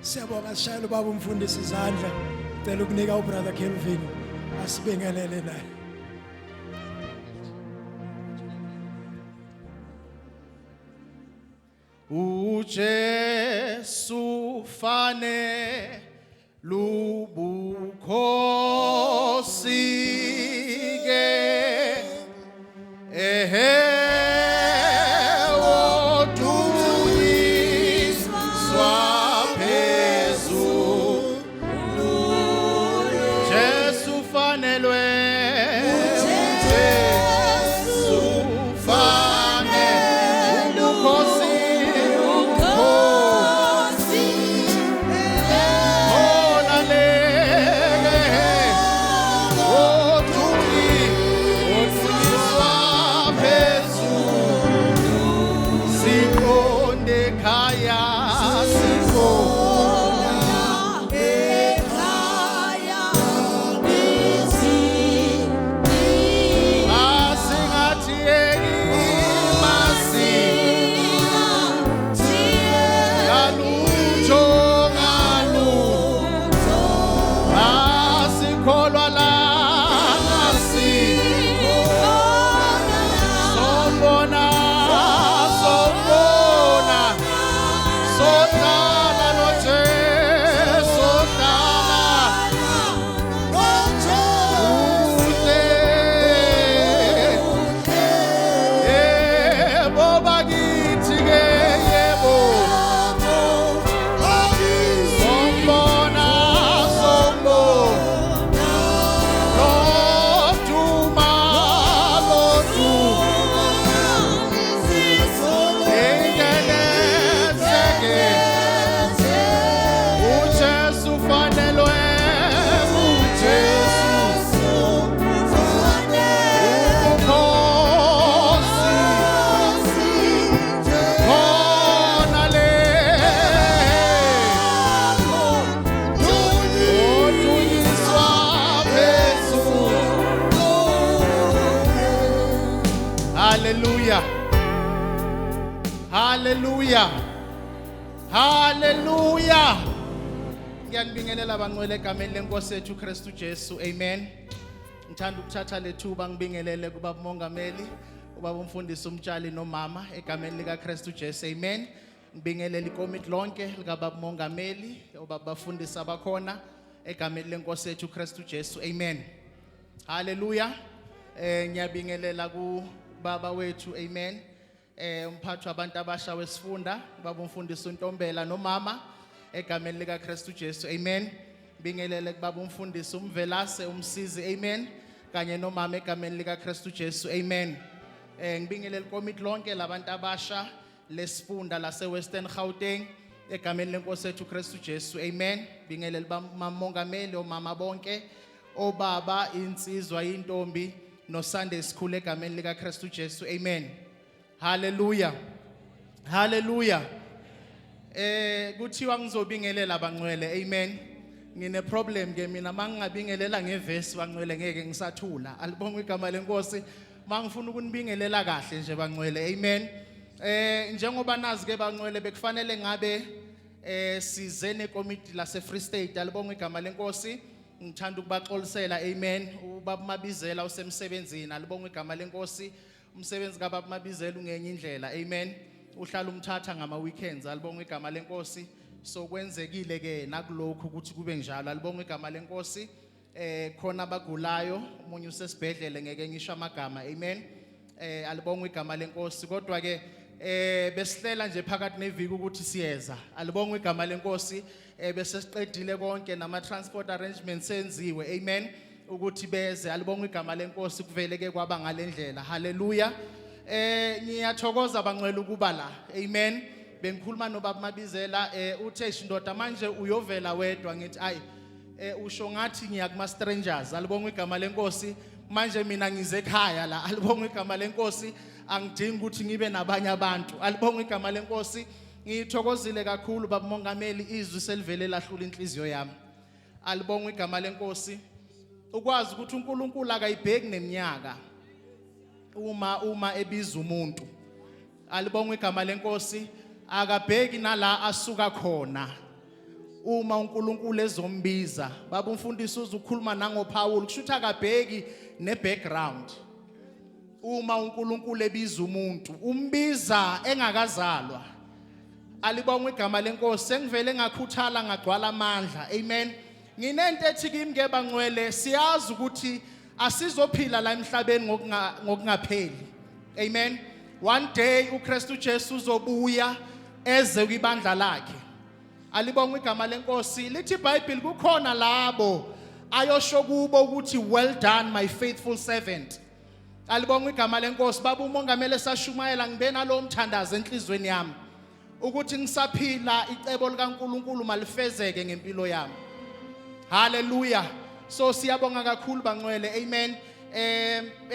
Siyabonga sishayela ubaba umfundisi izandla. Cela ukunika ubrother Kelvin asibingelele naye. uJesu fane lubukhosi ke Hallelujah. Hallelujah. Hallelujah. Ngiyanibingelela bangcwele egameni lenkosi yethu Kristu Jesu. Amen. Ngithanda ukuthatha lethuba ngibingelele kubaba umongameli, ubaba umfundisi umtshali nomama egameni lika Kristu Jesu. Amen. Ngibingelela ikomiti lonke lika baba umongameli, ubaba bafundisi abakhona egameni lenkosi yethu Kristu Jesu. Amen. Hallelujah. Ngiyabingelela ku baba wethu, amen. Umphathi wabantu abasha wesifunda, baba umfundisi uNtombela nomama egameni lika Kristu Jesu, amen. Bingelele kubaba umfundisi uMvelase umsizi, amen. Kanye nomama egameni lika Kristu Jesu, amen. Ngibingelele ikomiti lonke labantu abasha lesifunda lase Western Gauteng egameni lenkosi yethu Kristu Jesu, amen. Bingelele bamongameli omama bonke, obaba, insizwa, intombi no Sunday school egameni lika Kristu Jesu, amen. Hallelujah. Hallelujah. Kuthiwa ngizobingelela bangcwele, amen. Ngine problem ke mina mangingabingelela ngeverse bangcwele ngeke ngisathula. Alibonga igama lenkosi. Mangifuna ukunibingelela kahle nje bangcwele, amen. Njengoba nazi ke bangcwele bekufanele ngabe size nekomiti lase Free State. Alibonga igama lenkosi. Ngithanda ukubaxolisela, amen. Ubaba Mabizela usemsebenzini, alibonga igama lenkosi. Umsebenzi kaBaba Mabizela ungenye indlela, amen. Uhlala umthatha ngama weekends, alibonga igama lenkosi. So kwenzekile ke nakulokho ukuthi kube njalo, alibonga igama lenkosi. Khona abagulayo, umunye usesibhedlele ngeke ngisho amagama, amen. Alibonga igama lenkosi. Kodwa ke besihlela nje phakathi neviki ukuthi siyeza, alibonga igama lenkosi. Bese siqedile konke nama transport arrangements senziwe, amen, ukuthi beze, alibonga igama lenkosi. Kuvele ke kwaba ngalendlela. Hallelujah. Ngiyathokoza bangcwele ukuba la, amen. Bengikhuluma noBaba Mabizela, uthe indoda manje uyovela wedwa. Ngithi ayi, usho ngathi ngiya kuma strangers, alibonga igama lenkosi. Manje mina ngize ekhaya la, alibonga igama lenkosi. Angidingi ukuthi ngibe nabanye abantu, alibonga igama lenkosi. Ngithokozile kakhulu baba mongameli, izwi selivele lahlula inhliziyo yami. Alibonga igama lenkosi. Ukwazi ukuthi uNkulunkulu akayibheki neminyaka uma ebiza umuntu. Alibonga igama lenkosi. Akabheki nala asuka khona. uma uNkulunkulu ezombiza baba umfundisi uzukhuluma nangoPaul kushuthi akabheki nebackground uma uNkulunkulu ebiza umuntu umbiza engakazalwa alibonga igama lenkosi sengivele ngakhuthala ngagcwala amandla amen nginento ethi kimi ke bangcwele siyazi ukuthi asizophila la emhlabeni ngokungapheli amen one day uKristu Jesu uzobuya eze kwibandla lakhe alibonga igama lenkosi lithi iBhayibheli kukhona labo ayosho kubo ukuthi well done my faithful servant alibonga igama lenkosi baba umongameli sashumayela ngibe nalo mthandazo enhlizweni yami ukuthi ngisaphila icebo likaNkuluNkulu malifezeke ngempilo yami hallelujah so siyabonga kakhulu bangcwele amen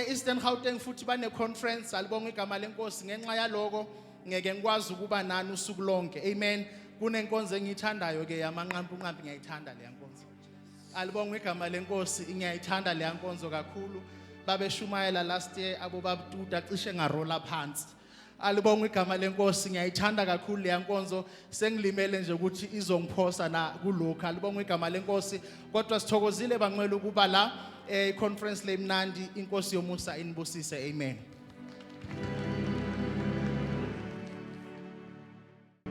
Eastern Gauteng futhi bane conference alibonga igama lenkosi ngenxa yaloko ngeke ngikwazi ukuba nani usuku lonke amen kunenkonzo engiyithandayo ke yamanqampu ngiyayithanda le nkonzo alibonga igama lenkosi ngiyayithanda le nkonzo kakhulu babeshumayela last year abo babutuda cishe ngarola phansi alibonga igama lenkosi ngiyayithanda kakhulu le nkonzo sengilimele nje ukuthi izongiphosa na kulokho alibonga igama lenkosi kodwa sithokozile bangcwele ukuba la conference le mnandi inkosi yomusa inibusise amen